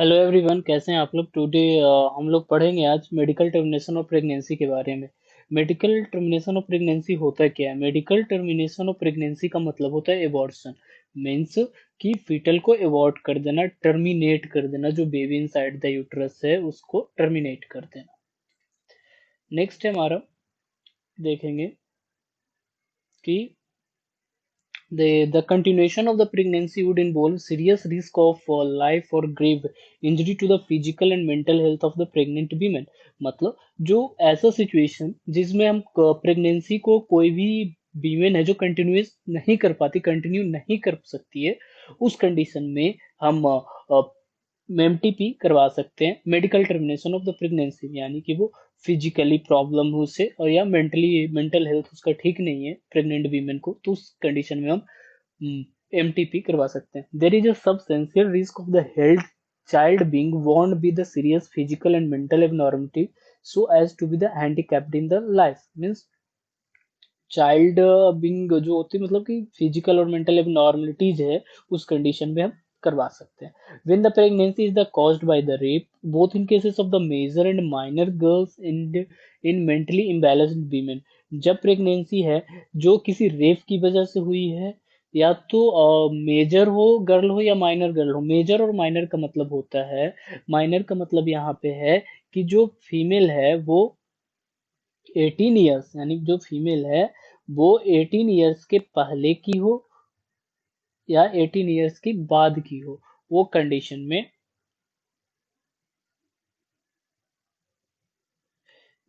Hello everyone, कैसे हैं आप लोग। टुडे हम लोग पढ़ेंगे आज मेडिकल टर्मिनेशन ऑफ प्रेगनेंसी के बारे में। मेडिकल टर्मिनेशन ऑफ प्रेगनेंसी होता क्या है? मेडिकल टर्मिनेशन ऑफ प्रेगनेंसी का मतलब होता है एबॉर्शन। मीन्स कि फीटल को एबॉर्ट कर देना, टर्मिनेट कर देना। जो बेबी इनसाइड द यूट्रस है उसको टर्मिनेट कर देना। नेक्स्ट है हमारा, देखेंगे कि the continuation of the pregnancy would involve serious risk of life or grave injury to the physical and mental health of the pregnant women। मतलब जो ऐसा सिचुएशन जिसमें हम प्रेगनेंसी को कोई भी वीमेन है जो कंटिन्यूस नहीं कर पाती, कंटिन्यू नहीं कर सकती है, उस कंडीशन में हम एमटीपी करवा सकते हैं, medical termination of the pregnancy. यानी कि वो फिजिकली प्रॉब्लम हो उसे, और या मेंटल हेल्थ उसका ठीक नहीं है प्रेग्नेंट वीमेन को, तो उस कंडीशन में हम एमटीपी करवा सकते हैं। There is a substantial risk of the health child being born with a serious physical and mental abnormality so as to be the handicapped in the life। Means child being जो होती है, मतलब कि physical और mental abnormalities है, उस condition में हम करवा सकते हैं। When the pregnancy is the caused by the rape both in cases of the major and minor girls in mentally imbalanced women. जब प्रेगनेंसी है जो किसी रेप की वजह से हुई है, या तो मेजर हो गर्ल हो या माइनर गर्ल हो। मेजर और माइनर का मतलब होता है, माइनर का मतलब यहाँ पे है कि जो फीमेल है वो 18 ईयर्स, यानी जो फीमेल है वो 18 ईयर्स के पहले की हो या 18 ईयर्स की बाद की हो, वो कंडीशन में,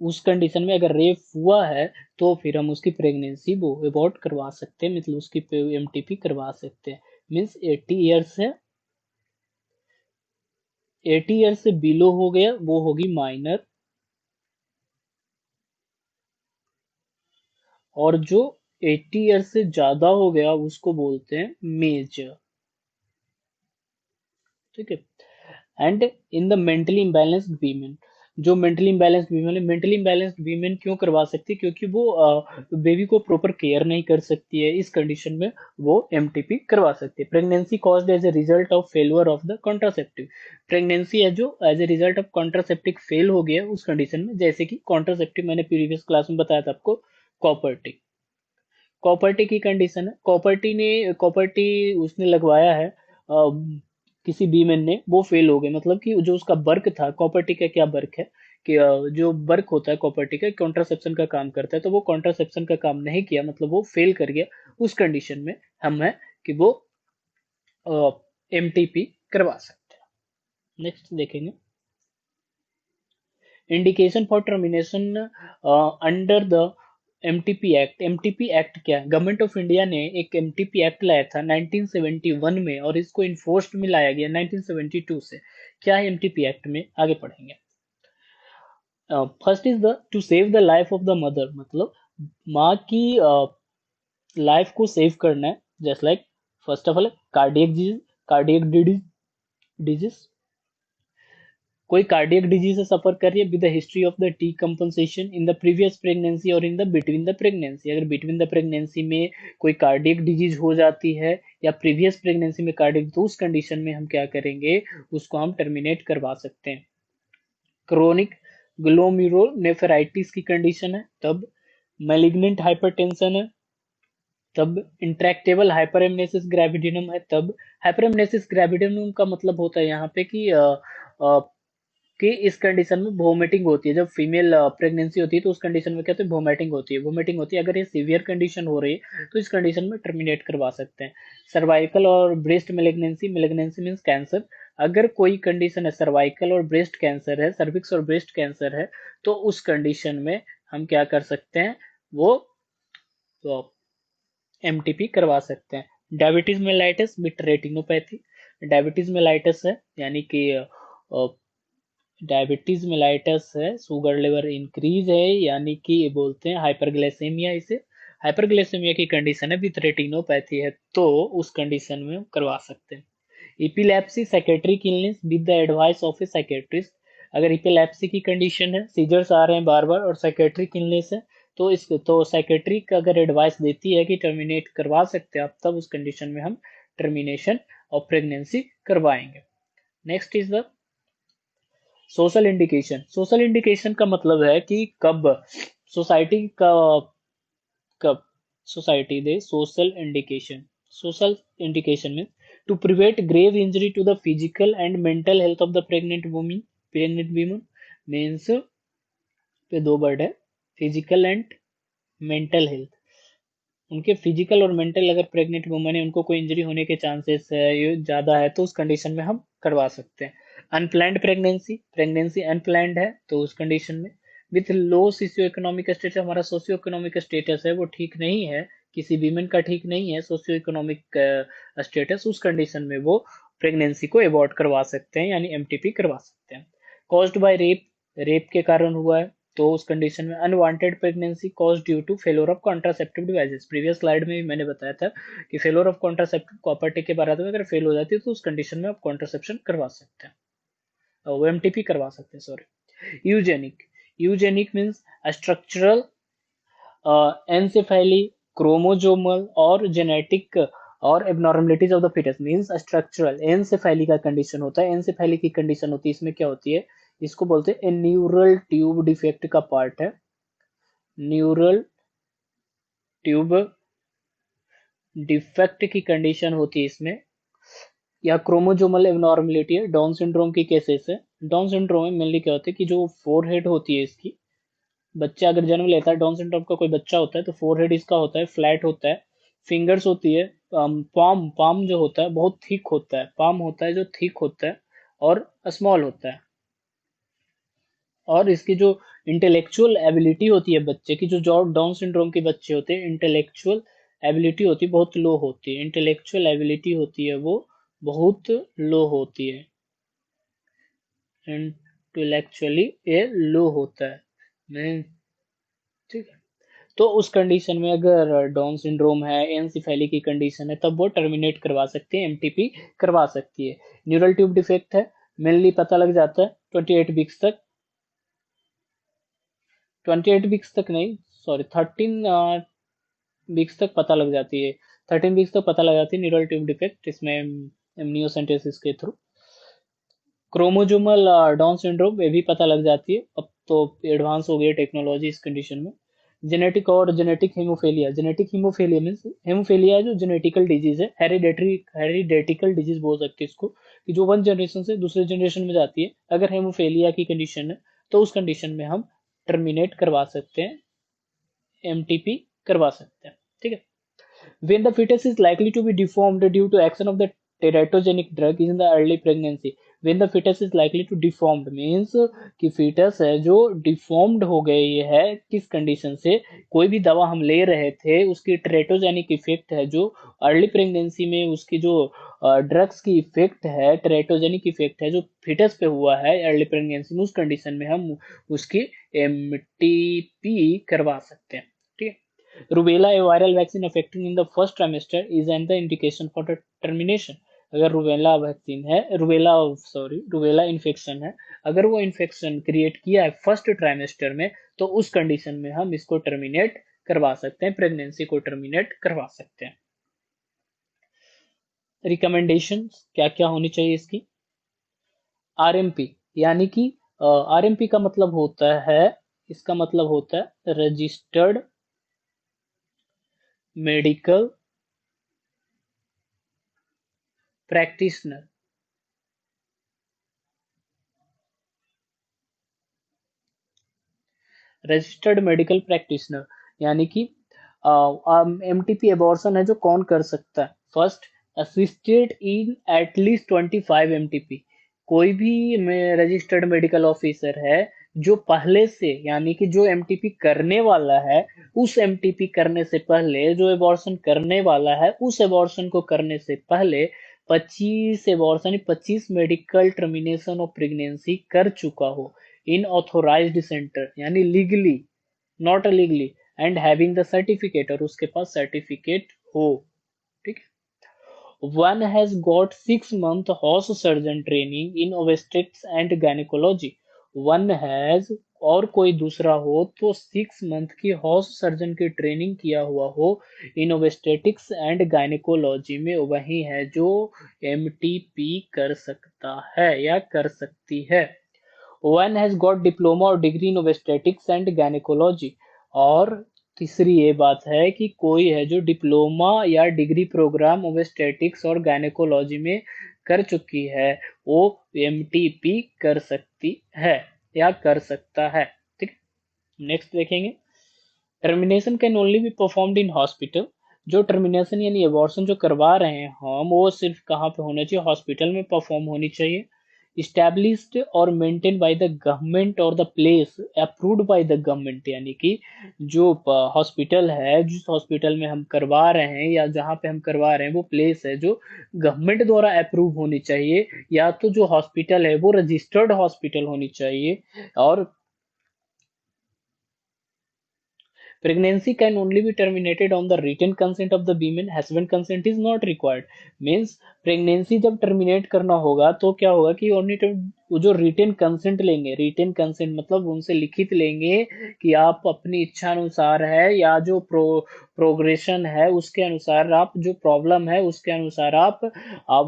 उस कंडीशन में अगर रेप हुआ है तो फिर हम उसकी प्रेगनेंसी वो अबॉर्ट करवा सकते हैं, मतलब उसकी एमटीपी करवा सकते हैं। मीन्स 80 ईयर्स है, 80 ईयर्स से बिलो हो गया वो होगी माइनर, और जो 80 ईयर्स से ज्यादा हो गया उसको बोलते हैं मेजर। ठीक है। And in the mentally imbalanced women, जो मेंटली इम्बैलेंस्ड वीमेन है, मेंटली इम्बैलेंस्ड वीमेन क्यों करवा सकती है? क्योंकि वो बेबी को प्रॉपर केयर नहीं कर सकती है, इस कंडीशन में वो एमटीपी करवा सकती है। Pregnancy caused as a result of failure of the contraceptive, pregnancy है जो as a result of contraceptive fail हो गया उस कंडीशन में, जैसे कि कॉन्ट्रासेप्टिव मैंने प्रीवियस क्लास में बताया था आपको, कॉपर्टी। कॉपर्टी की कंडीशन है, कॉपर्टी उसने लगवाया है, किसी बीमेन ने, वो फेल हो गए। मतलब कि जो उसका वर्क था, कॉपर्टी का क्या वर्क है कि जो वर्क होता है कॉपर्टी का, कॉन्ट्रासेप्शन का काम करता है, तो वो कॉन्ट्रासेप्शन का काम नहीं किया, मतलब वो फेल कर गया। उस कंडीशन में हम है कि वो एमटीपी करवा सकते हैं। नेक्स्ट देखेंगे, indication for termination under the MTP act. MTP act क्या है? गवर्नमेंट ऑफ इंडिया ने एक एमटीपी एक्ट लाया था 1971 में, और इसको इन्फोर्स्ड में लाया गया 1972 से। क्या है एमटीपी एक्ट में, आगे पढ़ेंगे। First is the to save the life of the mother, मतलब माँ की लाइफ को सेव करना है। Just like first of all cardiac disease, कोई कार्डियक डिजीज से सफर कर रही है with the history of the decompensation in the previous pregnancy और in the between the pregnancy. अगर बिटवीन द प्रेगनेंसी में कोई कार्डियक डिजीज हो जाती है या प्रीवियस प्रेगनेंसी में कार्डियक, तो उस कंडीशन में हम क्या करेंगे, उसको हम टर्मिनेट करवा सकते हैं। क्रोनिक ग्लोमेरुलोनेफ्राइटिस की कंडीशन है तब, मैलिग्नेंट हाइपरटेंशन है तब, इंट्रैक्टेबल हाइपरएमनेसिस ग्रेविडिनम है तब। हाइपरएमनेसिस ग्रेविडिनम का मतलब होता है यहाँ पे कि इस कंडीशन में वोमिटिंग होती है। जब फीमेल प्रेगनेंसी होती है तो उस कंडीशन में क्या होती है, वोमिटिंग होती है, वोमिटिंग होती है। अगर ये सीवियर कंडीशन हो रही है तो इस कंडीशन में टर्मिनेट करवा सकते हैं। सर्वाइकल और breast malignancy, malignancy means cancer. अगर कोई कंडीशन है सर्वाइकल और ब्रेस्ट कैंसर है, सर्विक्स और ब्रेस्ट कैंसर है, तो उस कंडीशन में हम क्या कर सकते हैं, वो तो एमटीपी करवा सकते हैं। Diabetes mellitus with retinopathy, diabetes mellitus है यानी कि डायबिटीज मेलाइटस है, शुगर लेवल इंक्रीज है, यानी कि ये बोलते हैं हाइपरग्लाइसेमिया। इसे हाइपरग्लाइसेमिया की कंडीशन है विथ रेटिनोपैथी है, तो उस कंडीशन में हम करवा सकते हैं। Epilepsy psychiatric illness with the advice of A psychiatrist, अगर इपिलेप्सी की कंडीशन है, सीजर्स आ रहे हैं बार बार और साइकेट्रिक इलनेस है, तो इस तो साइकेट्रिक अगर एडवाइस देती है कि टर्मिनेट करवा सकते हैं आप, तब उस कंडीशन में हम टर्मिनेशन ऑफ प्रेगनेंसी करवाएंगे। Next is the social indication का मतलब है कि कब सोसाइटी का कब सोसाइटी दे सोशल इंडिकेशन में to prevent grave injury to the physical and mental health of the pregnant women means पे दो वर्ड है, फिजिकल एंड मेंटल हेल्थ। उनके फिजिकल और मेंटल अगर प्रेग्नेंट वुमन है उनको कोई इंजरी होने के चांसेस है ये ज़्यादा है तो उस कंडीशन में हम करवा सकते हैं। अनप्लैंड प्रेगनेंसी अनप्लैंड है तो उस कंडीशन में with low socio economic status, हमारा सोशियो इकोनॉमिक स्टेटस है वो ठीक नहीं है, किसी वीमेन का ठीक नहीं है सोशियो इकोनॉमिक स्टेटस, उस कंडीशन में वो प्रेगनेंसी को अवॉइड करवा सकते हैं यानी एमटीपी करवा सकते हैं। कॉज्ड बाय रेप के कारण हुआ है तो उस कंडीशन में unwanted pregnancy cause due to failure of contraceptive devices, previous slide में भी मैंने बताया था कि फेलोर ऑफ कॉन्ट्रासेप्टिव कॉपर टिक के बारे में अगर फेल हो जाती है तो उस कंडीशन में आप कॉन्ट्रासेप्शन करवा सकते हैं, वो एमटीपी करवा सकते हैं, sorry. Eugenic means structural anencephaly, chromosomal और जेनेटिक और abnormalities of the foetus means structural anencephaly का कंडीशन होता है। एनसेफेली की कंडीशन होती है, इसमें क्या होती है, इसको बोलते हैं न्यूरल ट्यूब डिफेक्ट का पार्ट है, न्यूरल ट्यूब डिफेक्ट की कंडीशन होती है इसमें, या क्रोमोजोमल एबनॉर्मलिटी है। डाउन सिंड्रोम की केसेस है, डाउन सिंड्रोम में मेनली क्या होता है कि जो फोरहेड होती है इसकी, बच्चा अगर जन्म लेता है डाउन सिंड्रोम का कोई बच्चा होता है तो फोरहेड इसका होता है फ्लैट होता है, फिंगर्स होती है, पाम पाम जो होता है बहुत थिक होता है, पाम होता है जो थिक होता है और स्मॉल होता है, और इसकी जो इंटेलेक्चुअल एबिलिटी होती है बच्चे की, जो डाउन सिंड्रोम के बच्चे होते हैं इंटेलेक्चुअल एबिलिटी होती है बहुत लो होती है, इंटेलेक्चुअल एबिलिटी होती है वो बहुत लो होती है, इंटेलेक्चुअली ये लो होता है, मैं ठीक है। तो उस कंडीशन में अगर डाउन सिंड्रोम है, एनसीफेली की कंडीशन है, तब वो टर्मिनेट करवा सकते हैं, एमटीपी करवा सकती है। न्यूरल ट्यूब डिफेक्ट है, मेनली पता लग जाता है 28 वीक्स तक, 28 वीक्स तक नहीं, सॉरी 13 वीक्स तक पता लग जाती है, 13 वीक्स तक पता लग जाती है न्यूरल ट्यूब डिफेक्ट, इसमें एमनियोसेंटेसिस के थ्रू। क्रोमोजोमल डाउन सिंड्रोम ये भी पता लग जाती है, अब तो एडवांस हो गई टेक्नोलॉजी इस कंडीशन में। जेनेटिक हीमोफेलिया मीन्स हेमोफेलिया जो जेनेटिकल डिजीज है, हेरिडेटिकल डिजीज बोल सकते हैं इसको, कि जो वन जनरेशन से दूसरे जनरेशन में जाती है, अगर हेमोफेलिया की कंडीशन है तो उस कंडीशन में हम टर्मिनेट करवा सकते हैं, एमटीपी करवा सकते हैं, ठीक है। When the fetus is likely to be deformed due to action of the teratogenic drug in the early pregnancy, when the fetus is likely to deformed means कि fetus है जो deformed हो गई है, किस condition से, कोई भी दवा हम ले रहे थे उसकी teratogenic effect है जो early pregnancy में, उसकी जो ड्रग्स की इफेक्ट है, teratogenic इफेक्ट है जो fetus पे हुआ है early pregnancy में, उस कंडीशन में हम उसकी एमटीपी करवा सकते हैं, ठीक है। Rubella, a viral vaccine affecting in the first trimester, is and the indication for the termination. अगर रूबेला वैक्सीन है, रूबेला इन्फेक्शन है, अगर वो इन्फेक्शन क्रिएट किया है फर्स्ट ट्राइमेस्टर में तो उस कंडीशन में हम इसको टर्मिनेट करवा सकते हैं, प्रेगनेंसी को टर्मिनेट करवा सकते हैं। रिकमेंडेशन क्या क्या होनी चाहिए इसकी, आरएमपी यानी कि आरएमपी का मतलब होता है, इसका मतलब होता है registered medical practitioner, registered medical practitioner यानी कि एमटीपी एबॉर्शन है जो कौन कर सकता है, first assisted in at least 25 MTP, कोई भी रजिस्टर्ड मेडिकल ऑफिसर है जो पहले से यानी कि जो एमटीपी करने वाला है, उस एमटीपी करने से पहले जो एबॉर्शन करने वाला है उस एबॉर्शन को करने से पहले 25 abortion 25 medical termination of pregnancy कर चुका हो इन ऑथोराइज्ड सेंटर यानी legally, not legally, and having the certificate, और उसके पास सर्टिफिकेट हो, ठीक है। One has got 6 month house surgeon training in obstetrics and gynaecology, one has और कोई दूसरा हो तो 6 month की हॉर्स सर्जन की ट्रेनिंग किया हुआ हो इन ओबस्टेटिक्स एंड गायनेकोलॉजी में, वही है जो एमटीपी कर सकता है या कर सकती है। वन हैज गॉट डिप्लोमा और डिग्री इन ओबस्टेटिक्स एंड गायनेकोलॉजी। और तीसरी ये बात है कि कोई है जो डिप्लोमा या डिग्री प्रोग्राम ओबस्टेटिक्स और गायनेकोलॉजी में कर चुकी है, वो एमटीपी कर सकती है या कर सकता है। ठीक, नेक्स्ट देखेंगे। Termination can only be performed in hospital. जो टर्मिनेशन यानी एबॉर्शन जो करवा रहे हैं हम, वो सिर्फ कहाँ पे होना चाहिए? हॉस्पिटल में परफॉर्म होनी चाहिए। इस्टेब्लिश्ड और मेंटेन बाय द गवर्नमेंट और the place approved by the government, यानी कि जो हॉस्पिटल है, जिस हॉस्पिटल में हम करवा रहे हैं या जहाँ पे हम करवा रहे हैं, वो प्लेस है जो गवर्नमेंट द्वारा अप्रूव होनी चाहिए, या तो जो हॉस्पिटल है वो रजिस्टर्ड हॉस्पिटल होनी चाहिए। और pregnancy can only be terminated on the written consent of the women. Husband consent is not required. Means pregnancy जब टर्मिनेट करना होगा तो क्या होगा कि ओनली वो जो रिटेन कंसेंट लेंगे, रिटेन कंसेंट मतलब उनसे लिखित लेंगे कि आप अपनी इच्छा अनुसार है या जो प्रोग्रेशन है उसके अनुसार, आप जो प्रॉब्लम है उसके अनुसार आप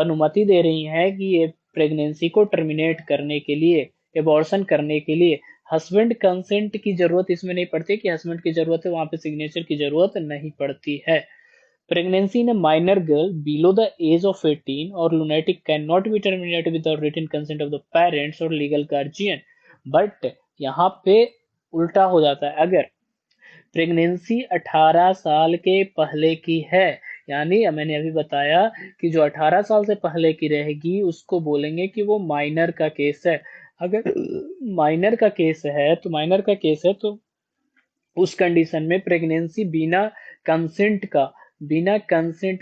अनुमति दे रही हैं कि ये प्रेगनेंसी को टर्मिनेट करने के लिए, एबॉर्शन करने के लिए। हस्बैंड कंसेंट की जरूरत इसमें नहीं पड़ती कि हस्बैंड की जरूरत है, वहां पे सिग्नेचर की जरूरत नहीं पड़ती है। Pregnancy in a minor girl below the age of 18 or lunatic cannot be terminated without written consent of the parents or legal guardian। But यहाँ पे उल्टा हो जाता है। अगर प्रेगनेंसी 18 साल के पहले की है, यानी मैंने अभी बताया कि जो 18 साल से पहले की रहेगी उसको बोलेंगे कि वो माइनर का केस है। अगर माइनर का केस है तो उस कंडीशन में प्रेगनेंसी बिना कंसेंट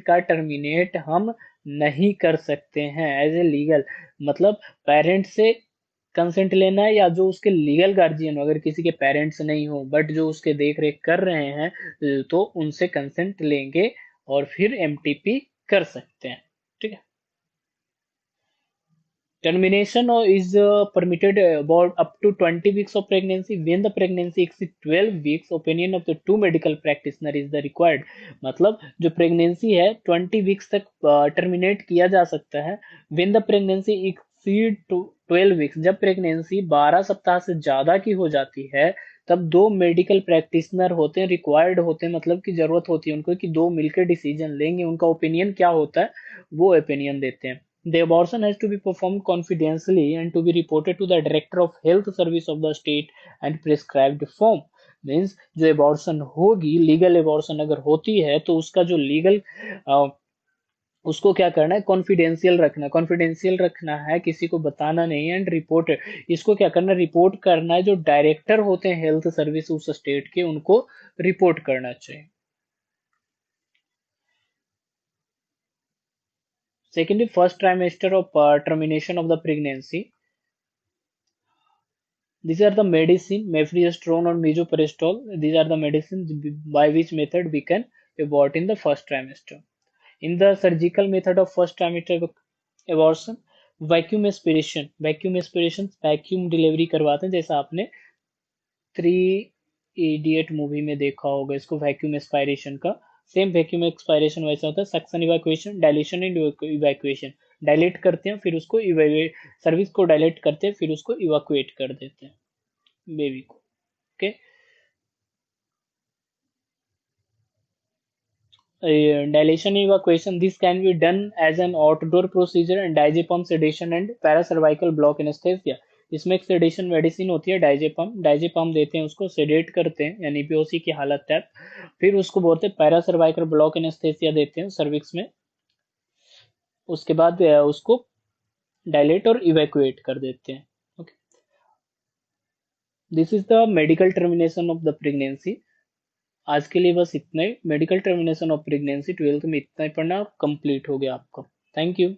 का टर्मिनेट हम नहीं कर सकते हैं एज ए लीगल। मतलब पेरेंट्स से कंसेंट लेना है, या जो उसके लीगल गार्जियन, अगर किसी के पेरेंट्स नहीं हो बट जो उसके देख रेख कर रहे हैं, तो उनसे कंसेंट लेंगे और फिर एमटीपी कर सकते हैं। ठीक है। Termination is permitted about up to 20 weeks of pregnancy. When the pregnancy exceeds 12 weeks, opinion of the two medical practitioner is the required। मतलब जो प्रेगनेंसी है 20 वीक्स तक टर्मिनेट किया जा सकता है। When the pregnancy exceed to 12 weeks, जब pregnancy 12 सप्ताह से ज्यादा की हो जाती है, तब दो मेडिकल प्रैक्टिशनर होते हैं, रिक्वायर्ड होते हैं, मतलब की जरूरत होती है उनको कि दो मिलकर डिसीजन लेंगे, उनका ओपिनियन क्या होता है वो ओपिनियन देते हैं। The abortion has to be performed confidentially and to be reported to the Director of Health Service of the state and prescribed form। Means जो एबॉर्शन होगी, लीगल एबॉर्शन अगर होती है तो उसका जो लीगल उसको क्या करना है? कॉन्फिडेंशियल रखना है, किसी को बताना नहीं है। एंड रिपोर्ट, इसको क्या करना है? रिपोर्ट करना है। जो डायरेक्टर होते हैं हेल्थ सर्विस उस स्टेट के, उनको रिपोर्ट करना चाहिए। Secondly, first trimester of termination of the pregnancy. These are the medicine, mifepristone or misoprostol. These are the medicines by which method we can abort in the first trimester. In the surgical method of first trimester abortion, vacuum delivery करवाते हैं, जैसा आपने three idiot movie में देखा होगा इसको, vacuum aspiration का। Same vacuum expiration वैसा होता है। Suction evacuation, dilation and evacuation. Dilate करते हैं फिर उसको सर्विस को डायलेट करते हैं फिर उसको इवैक्यूएट कर देते हैं बेबी को। Okay. Dilation evacuation, this can be done as an outdoor procedure and diazepam sedation and paracervical block anesthesia। इसमें एक सेडेशन मेडिसिन होती है डाइजेपम देते हैं, उसको सेडेट करते हैं यानी बेहोशी की हालत है, फिर उसको बोलते हैं पैरासर्वाइकल ब्लॉक एनेस्थेसिया देते हैं सर्विक्स में। उसके बाद उसको डायलेट और इवैक्यूएट कर देते हैं। Okay, this is the medical termination of the pregnancy. आज के लिए बस इतना ही। Medical termination of pregnancy 12th में इतना ही पढ़ना, कंप्लीट हो गया आपका। Thank you.